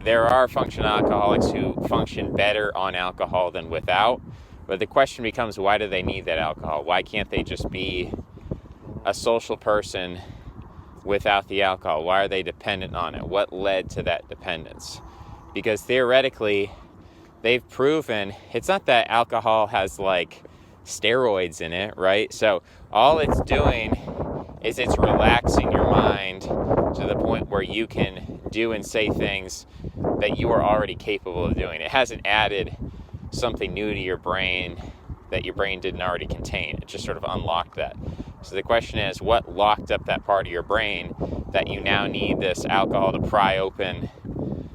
there are functional alcoholics who function better on alcohol than without, but the question becomes, why do they need that alcohol? Why can't they just be a social person without the alcohol? Why are they dependent on it? What led to that dependence? Because theoretically, they've proven it's not that alcohol has like steroids in it, right? So all it's doing is it's relaxing your mind to the point where you can do and say things that you are already capable of doing. It hasn't added something new to your brain that your brain didn't already contain. It just sort of unlocked that. So the question is, what locked up that part of your brain that you now need this alcohol to pry open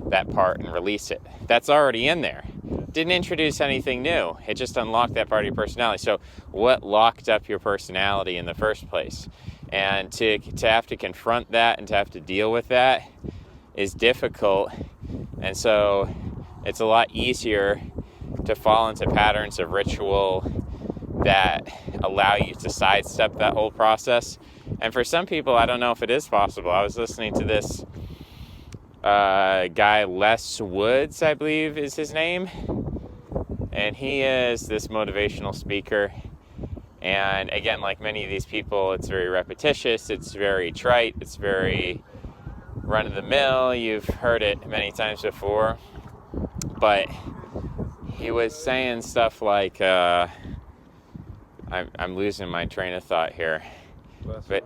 that part and release it? That's already in there. Didn't introduce anything new. It just unlocked that part of your personality. So what locked up your personality in the first place? And to have to confront that and to have to deal with that is difficult. And so it's a lot easier to fall into patterns of ritual that allow you to sidestep that whole process. And for some people, I don't know if it is possible. I was listening to this guy, Les Woods, I believe is his name. And he is this motivational speaker. And again, like many of these people, it's very repetitious, it's very trite, it's very run-of-the-mill. You've heard it many times before. But he was saying stuff like, I'm losing my train of thought here. But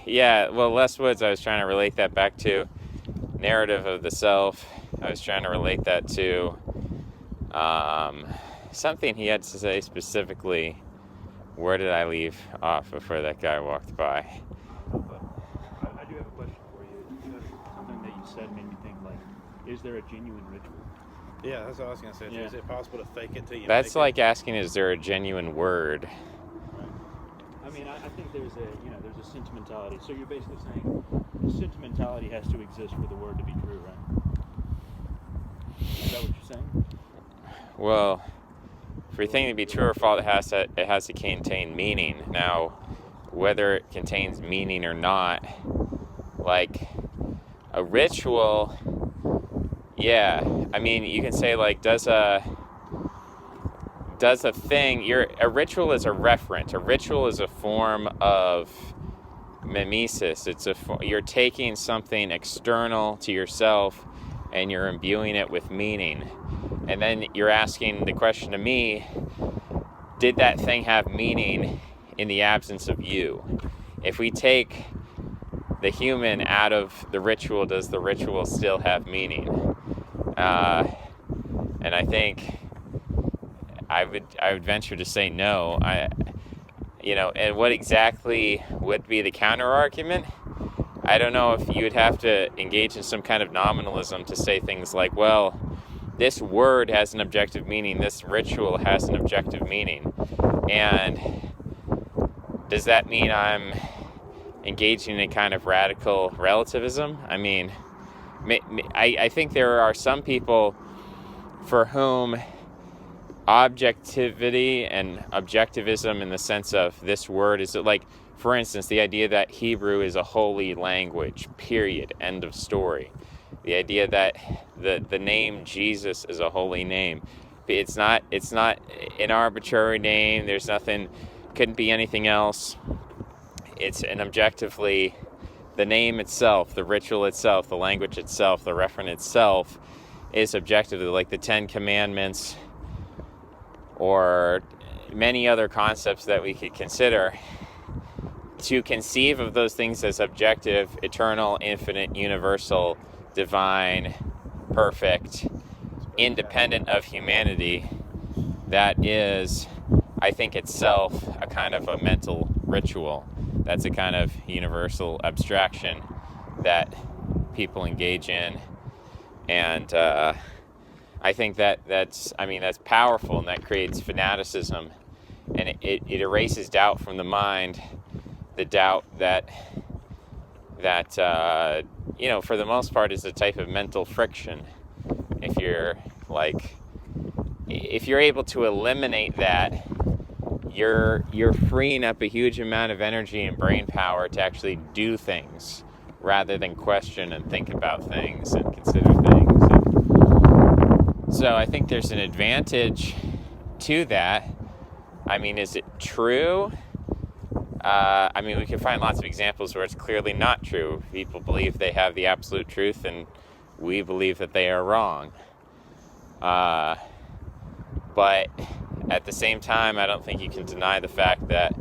yeah, well, Les Woods, I was trying to relate that back to narrative of the self. I was trying to relate that to something he had to say specifically. Where did I leave off before that guy walked by? I do have a question for you. Something that you said made me think, like, is there a genuine ritual? Yeah, that's what I was going to say. Yeah. Is it possible to fake it till you That's make like it? asking, is there a genuine word? Right. I mean, I think there's a sentimentality. So you're basically saying sentimentality has to exist for the word to be true, right? Is that what you're saying? Well, for a thing to be true or false, it has to contain meaning. Now, whether it contains meaning or not, like a ritual, yeah. I mean, you can say like, does a thing? A ritual is a referent. A ritual is a form of mimesis. You're taking something external to yourself and you're imbuing it with meaning. And then you're asking the question to me, did that thing have meaning in the absence of you? If we take the human out of the ritual, does the ritual still have meaning? And I think I would venture to say no. And what exactly would be the counter argument? I don't know if you would have to engage in some kind of nominalism to say things like, well, this word has an objective meaning, this ritual has an objective meaning. And does that mean I'm engaging in a kind of radical relativism? I mean, I think there are some people for whom objectivity and objectivism in the sense of this word is like, for instance, the idea that Hebrew is a holy language, period, end of story. The idea that the name Jesus is a holy name. It's not an arbitrary name. There's nothing, couldn't be anything else. It's an objectively, the name itself, the ritual itself, the language itself, the referent itself is objectively like the Ten Commandments or many other concepts that we could consider. To conceive of those things as objective, eternal, infinite, universal, divine, perfect, independent of humanity, that is, I think, itself a kind of a mental ritual. That's a kind of universal abstraction that people engage in. And I think that's powerful, and that creates fanaticism. And it erases doubt from the mind, the doubt that for the most part is a type of mental friction. If you're able to eliminate that, you're freeing up a huge amount of energy and brain power to actually do things rather than question and think about things and consider things. So I think there's an advantage to that. I mean, is it true? I mean, we can find lots of examples where it's clearly not true. People believe they have the absolute truth, and we believe that they are wrong. But at the same time, I don't think you can deny the fact that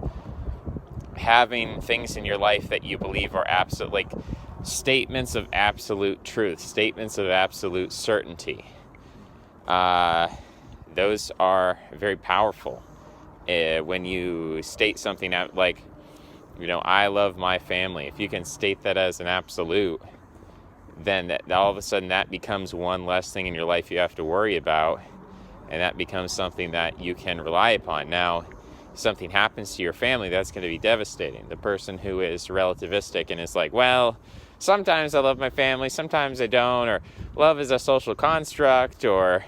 having things in your life that you believe are absolute, like statements of absolute truth, statements of absolute certainty, those are very powerful. When you state something out, like, I love my family, if you can state that as an absolute, then that all of a sudden that becomes one less thing in your life you have to worry about, and that becomes something that you can rely upon. Now, if something happens to your family, that's going to be devastating. The person who is relativistic and is like, well, sometimes I love my family, sometimes I don't, or love is a social construct, or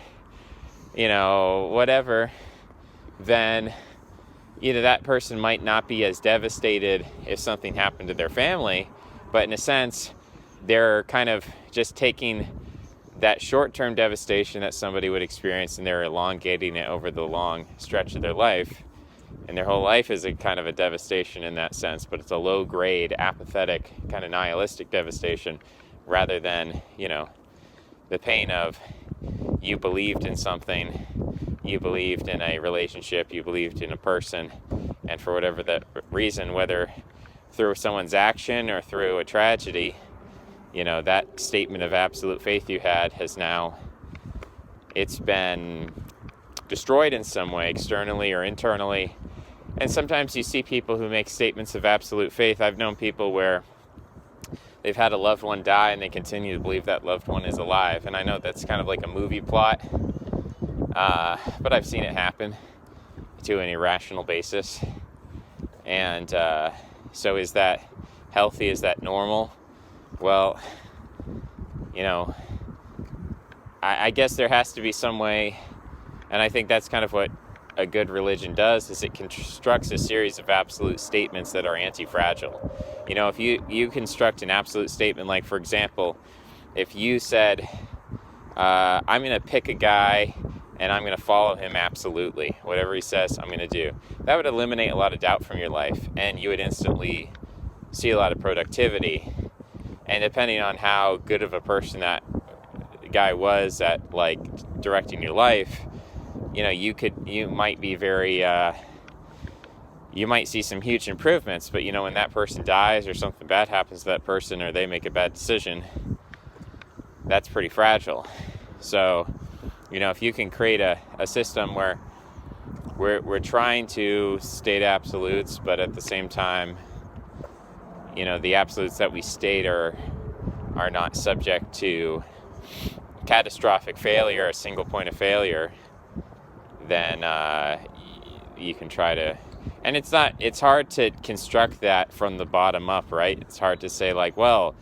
whatever, then that person might not be as devastated if something happened to their family, but in a sense, they're kind of just taking that short-term devastation that somebody would experience, and they're elongating it over the long stretch of their life. And their whole life is a kind of a devastation in that sense, but it's a low-grade, apathetic, kind of nihilistic devastation, rather than, the pain of you believed in something, you believed in a relationship, you believed in a person, and for whatever that reason, whether through someone's action or through a tragedy, that statement of absolute faith you had has now, it's been destroyed in some way, externally or internally. And sometimes you see people who make statements of absolute faith. I've known people where they've had a loved one die and they continue to believe that loved one is alive. And I know that's kind of like a movie plot, but I've seen it happen to an irrational basis. And so is that healthy? Is that normal? Well, I guess there has to be some way, and I think that's kind of what a good religion does, is it constructs a series of absolute statements that are anti-fragile. If you construct an absolute statement, like, for example, if you said, I'm going to pick a guy and I'm going to follow him absolutely, whatever he says, I'm going to do, that would eliminate a lot of doubt from your life, and you would instantly see a lot of productivity. And depending on how good of a person that guy was at, like, directing your life, you might be very, you might see some huge improvements, but when that person dies or something bad happens to that person, or they make a bad decision, that's pretty fragile. So, if you can create a system where we're trying to state absolutes, but at the same time, the absolutes that we state are not subject to catastrophic failure, a single point of failure, then you can try to, and it's hard to construct that from the bottom up, right? It's hard to say, like, well,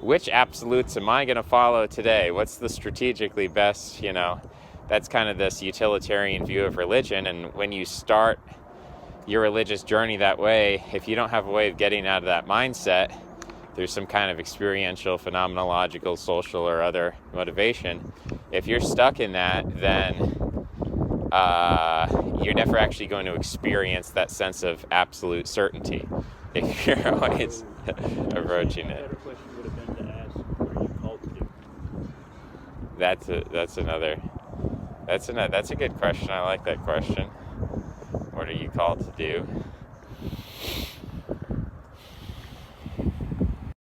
which absolutes am I going to follow today? What's the strategically best, That's kind of this utilitarian view of religion, and when you start your religious journey that way, if you don't have a way of getting out of that mindset, there's some kind of experiential, phenomenological, social, or other motivation. If you're stuck in that, then you're never actually going to experience that sense of absolute certainty if you're always approaching it. A better question would have been to ask, what are you called to do? That's a good question. I like that question. What are you called to do?